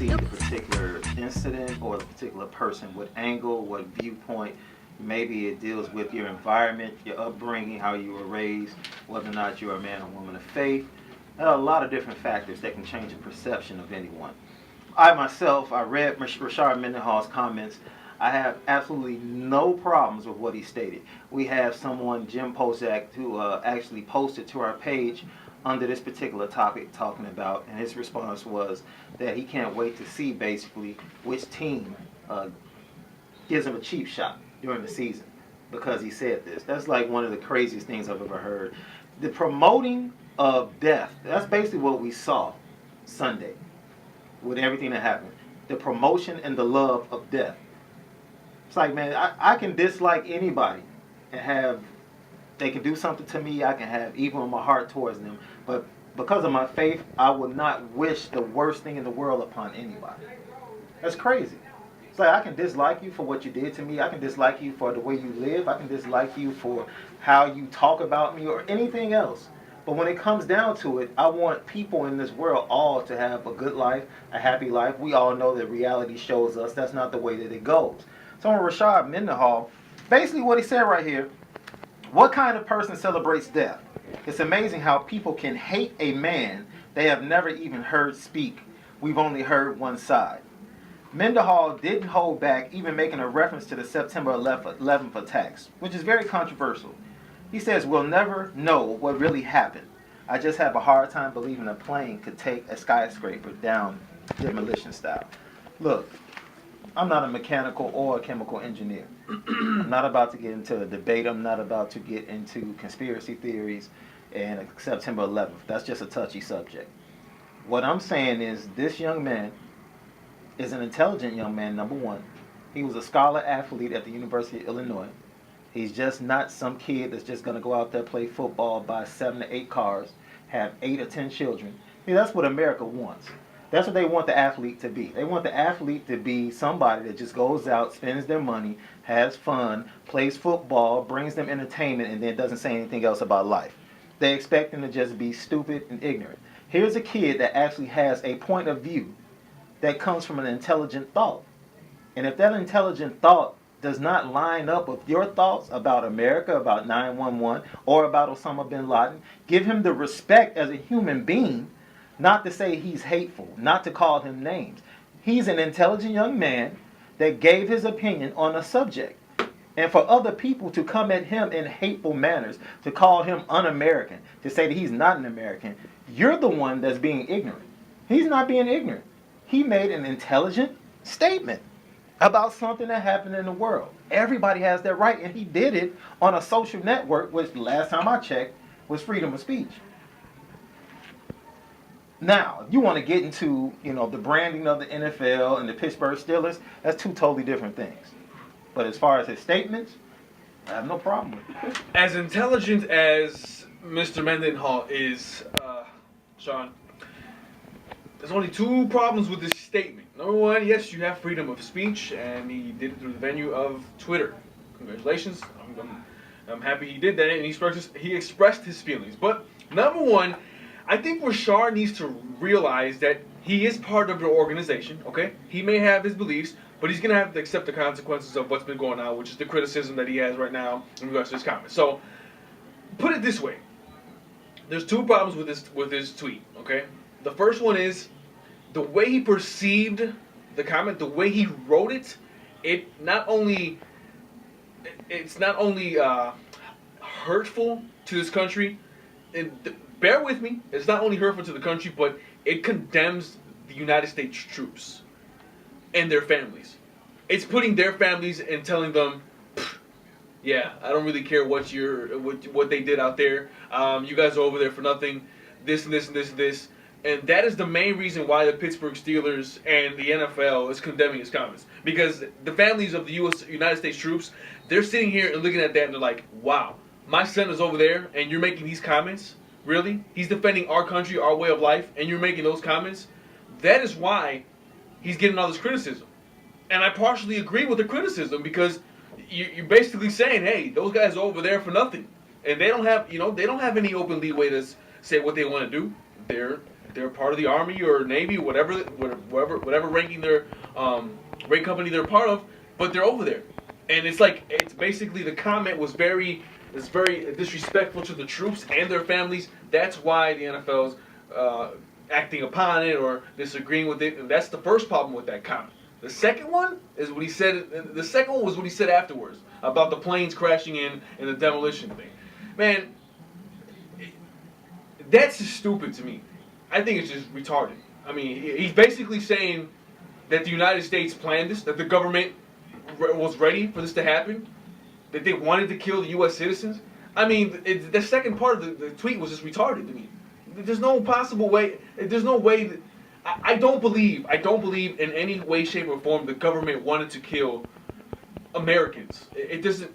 see the particular incident or the particular person, what angle, what viewpoint. Maybe it deals with your environment, your upbringing, how you were raised, whether or not you're a man or woman of faith. There are a lot of different factors that can change the perception of anyone. I myself, I read RASHARD Mendenhall's comments. I have absolutely no problems with what he stated. We have someone, Jim Pozak, who actually posted to our page under this particular topic talking about, and his response was that he can't wait to see basically which team gives him a cheap shot during the season because he said this. That's like one of the craziest things I've ever heard. The promoting of death, that's basically what we saw Sunday with everything that happened. The promotion and the love of death. It's like, man, I can dislike anybody and they can do something to me, I can have evil in my heart towards them, but because of my faith, I would not wish the worst thing in the world upon anybody. That's crazy. It's like I can dislike you for what you did to me, I can dislike you for the way you live, I can dislike you for how you talk about me or anything else. But when it comes down to it, I want people in this world all to have a good life, a happy life. We all know that reality shows us that's not the way that it goes. So on RASHARD Mendenhall, basically what he said right here, what kind of person celebrates death? It's amazing how people can hate a man they have never even heard speak. We've only heard one side. Mendenhall didn't hold back, even making a reference to the September 11th attacks, which is very controversial. He says, we'll never know what really happened. I just have a hard time believing a plane could take a skyscraper down demolition style. Look, I'm not a mechanical or a chemical engineer. I'm not about to get into a debate. I'm not about to get into conspiracy theories and September 11th. That's just a touchy subject. What I'm saying is this young man is an intelligent young man, number one. He was a scholar athlete at the University of Illinois. He's just not some kid that's just going to go out there, play football, buy 7 to 8 cars, have 8 or 10 children. See, that's what America wants. That's what they want the athlete to be. They want the athlete to be somebody that just goes out, spends their money, has fun, plays football, brings them entertainment, and then doesn't say anything else about life. They expect them to just be stupid and ignorant. Here's a kid that actually has a point of view that comes from an intelligent thought. And if that intelligent thought does not line up with your thoughts about America, about 911, or about Osama Bin Laden, give him the respect as a human being, not to say he's hateful, not to call him names. He's an intelligent young man that gave his opinion on a subject. And for other people to come at him in hateful manners, to call him un-American, to say that he's not an American, you're the one that's being ignorant. He's not being ignorant. He made an intelligent statement about something that happened in the world. Everybody has that right, and he did it on a social network, which last time I checked was freedom of speech. Now, if you want to get into, the branding of the NFL and the Pittsburgh Steelers, that's two totally different things. But as far as his statements, I have no problem with it. As intelligent as Mr. Mendenhall is, Sean, there's only two problems with this statement. Number one, yes, you have freedom of speech, and he did it through the venue of Twitter. Congratulations. I'm happy he did that, and he expressed his feelings. But number one, I think RASHARD needs to realize that he is part of the organization, okay? He may have his beliefs, but he's going to have to accept the consequences of what's been going on, which is the criticism that he has right now in regards to his comments. So, put it this way. There's two problems with his tweet, okay? The first one is the way he perceived the comment, the way he wrote it, it's not only hurtful to this country, bear with me, it's not only hurtful to the country, but it condemns the United States troops and their families. It's putting their families and telling them, yeah, I don't really care what they did out there. You guys are over there for nothing. This and this and this and this. And that is the main reason why the Pittsburgh Steelers and the NFL is condemning his comments. Because the families of the United States troops, they're sitting here and looking at that and they're like, wow, my son is over there and you're making these comments? Really? He's defending our country, our way of life, and you're making those comments? That is why he's getting all this criticism. And I partially agree with the criticism because you're basically saying, hey, those guys are over there for nothing. And they don't have any open leeway to say what they want to do. they're part of the Army or Navy, whatever ranking their rank company they're part of, but they're over there, and it's basically the comment was very disrespectful to the troops and their families. That's why the NFL's acting upon it or disagreeing with it, and that's the first problem with that comment. The second one is what he said. The second one was what he said afterwards about the planes crashing in and the demolition thing. Man, that's just stupid to me. I think it's just retarded. I mean, he's basically saying that the United States planned this, that the government was ready for this to happen, that they wanted to kill the U.S. citizens. I mean, the second part of the tweet was just retarded to me. There's no possible way. There's no way that I don't believe in any way, shape, or form the government wanted to kill Americans. It doesn't.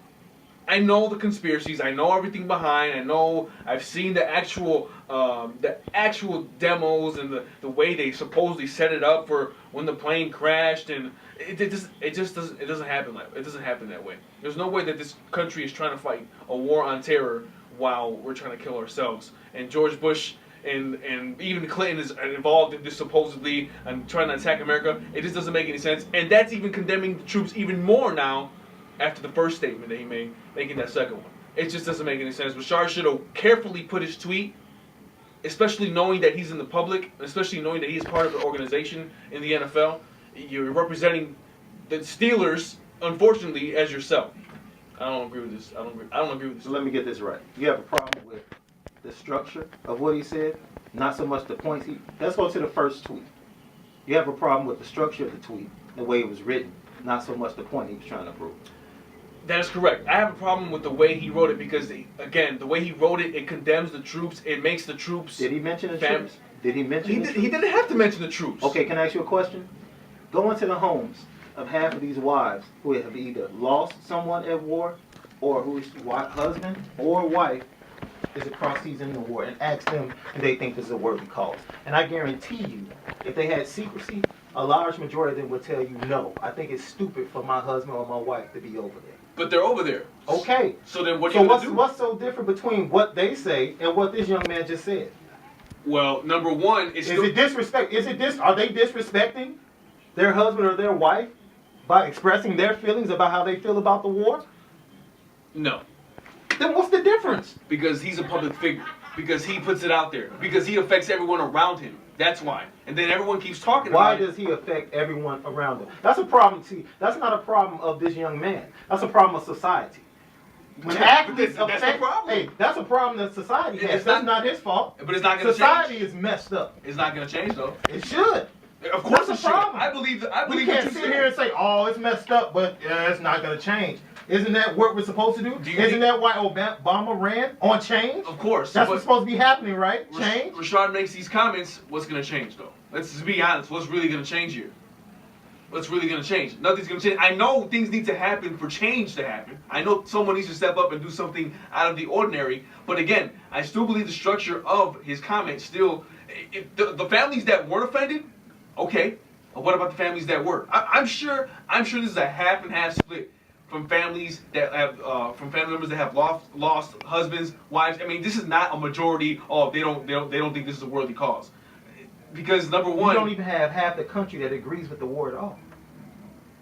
I know the conspiracies. I know everything behind. I know I've seen the actual demos and the way they supposedly set it up for when the plane crashed, and it doesn't happen. It doesn't happen that way. There's no way that this country is trying to fight a war on terror while we're trying to kill ourselves. And George Bush and even Clinton is involved in this supposedly and trying to attack America. It just doesn't make any sense. And that's even condemning the troops even more now after the first statement that he made, making that second one. It just doesn't make any sense. Rashard should have carefully put his tweet, especially knowing that he's in the public, especially knowing that he's part of the organization in the NFL. You're representing the Steelers, unfortunately, as yourself. I don't agree with this. I don't agree with this. So let me get this right. You have a problem with the structure of what he said, not so much the points. Let's go to the first tweet. You have a problem with the structure of the tweet, the way it was written, not so much the point he was trying to prove. That is correct. I have a problem with the way he wrote it because, again, the way he wrote it, it condemns the troops. It makes the troops. Did he mention the troops? Did he mention the troops? He didn't have to mention the troops. Okay, can I ask you a question? Go into the homes of half of these wives who have either lost someone at war or whose husband or wife is across seas in the war, and ask them if they think this is a worthy cause. And I guarantee you, if they had secrecy, a large majority of them would tell you, no, I think it's stupid for my husband or my wife to be over there. But they're over there. Okay. So then what are you going to do? What's so different between what they say and what this young man just said? Well, number one, is it disrespect? Are they disrespecting their husband or their wife by expressing their feelings about how they feel about the war? No. Then what's the difference? Because he's a public figure. Because he puts it out there. Because he affects everyone around him. That's why. And then everyone keeps talking about it. Why does he affect everyone around him? That's a problem. See, that's not a problem of this young man. That's a problem of society. When athletes that's the problem. Hey, that's a problem that society has. That's not his fault. But it's not going to change. Society is messed up. It's not going to change, though. It should. Of course that's it a problem. I believe we can't sit here and say, oh, it's messed up, but it's not going to change. Isn't that what we're supposed to do? Isn't that why Obama ran on change? Of course. That's what's supposed to be happening, right? Change? Rashard makes these comments. What's going to change, though? Let's just be honest. What's really going to change here? What's really going to change? Nothing's going to change. I know things need to happen for change to happen. I know someone needs to step up and do something out of the ordinary. But again, I still believe the structure of his comments still... The families that weren't offended, okay. But what about the families that were? I'm sure this is a half and half split. From families that have, from family members that have lost husbands, wives. I mean, this is not a majority. Oh, they don't think this is a worthy cause, because number one, you don't even have half the country that agrees with the war at all.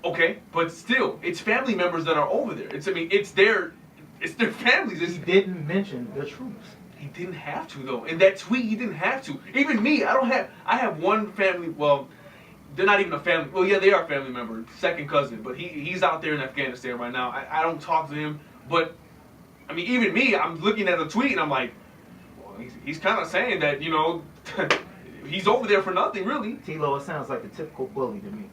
Okay, but still, it's family members that are over there. It's their families. He didn't mention the troops. He didn't have to though. In that tweet, he didn't have to. Even me, I have one family. Well. They're not even a family. Well, yeah, they are a family member, second cousin. But he's out there in Afghanistan right now. I don't talk to him. But, I mean, even me, I'm looking at the tweet and I'm like, well, he's kind of saying that, you know, he's over there for nothing, really. T-Lo, it sounds like the typical bully to me.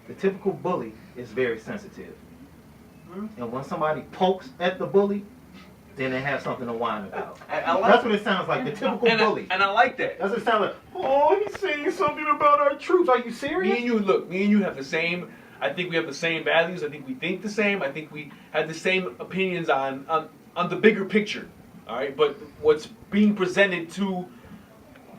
The typical bully is very sensitive. And when somebody pokes at the bully, then they have something to whine about. That's what it sounds like, the typical bully. And I like that. That's what it sounds like. Oh, he's saying something about our troops. Are you serious? Me and you have the same, I think we have the same values. I think we think the same. I think we have the same opinions on the bigger picture. All right, but what's being presented to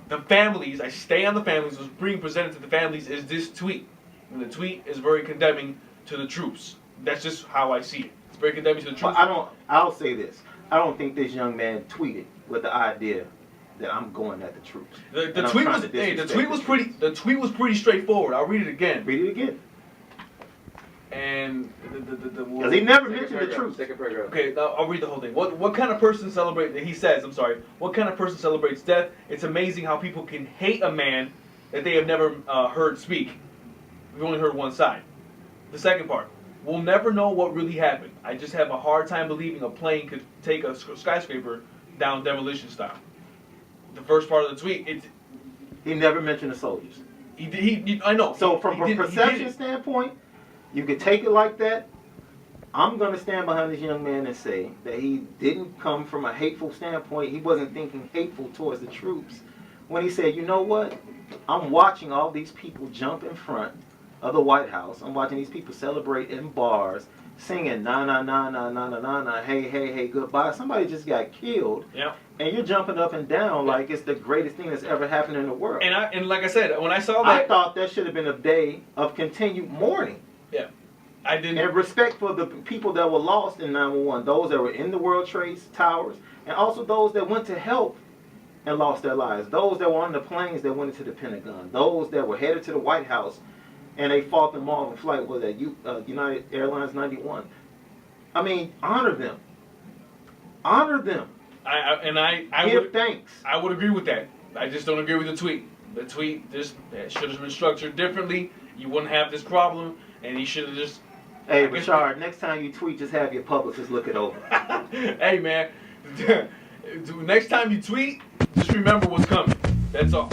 the families, I stay on the families, what's being presented to the families is this tweet. And the tweet is very condemning to the troops. That's just how I see it. It's very condemning to the troops. I'll say this. I don't think this young man tweeted with the idea that I'm going at the troops. The tweet was pretty straightforward. I'll read it again. Read it again. And because he never mentioned the truth. Second paragraph. Okay, I'll read the whole thing. What kind of person celebrates? He says, I'm sorry. What kind of person celebrates death? It's amazing how people can hate a man that they have never heard speak. We've only heard one side. The second part. We'll never know what really happened. I just have a hard time believing a plane could take a skyscraper down demolition style. The first part of the tweet, he never mentioned the soldiers. I know. So from a perception standpoint, you could take it like that. I'm going to stand behind this young man and say that he didn't come from a hateful standpoint. He wasn't thinking hateful towards the troops. When he said, you know what? I'm watching all these people jump in front of the White House. I'm watching these people celebrate in bars, singing na na na na na na na na, hey hey hey, goodbye. Somebody just got killed. Yeah. And you're jumping up and down like it's the greatest thing that's ever happened in the world. And like I said, when I saw that, I thought that should have been a day of continued mourning. Yeah. I didn't. And respect for the people that were lost in 9/11, those that were in the World Trade Towers, and also those that went to help and lost their lives. Those that were on the planes that went into the Pentagon. Those that were headed to the White House and they fought them all in flight with United Airlines 91. I mean, honor them. Honor them. Give thanks. I would agree with that. I just don't agree with the tweet. The tweet just should have been structured differently. You wouldn't have this problem, and he should have just. Hey, Rashard, next time you tweet, just have your publicist look it over. Hey, man. Next time you tweet, just remember what's coming. That's all.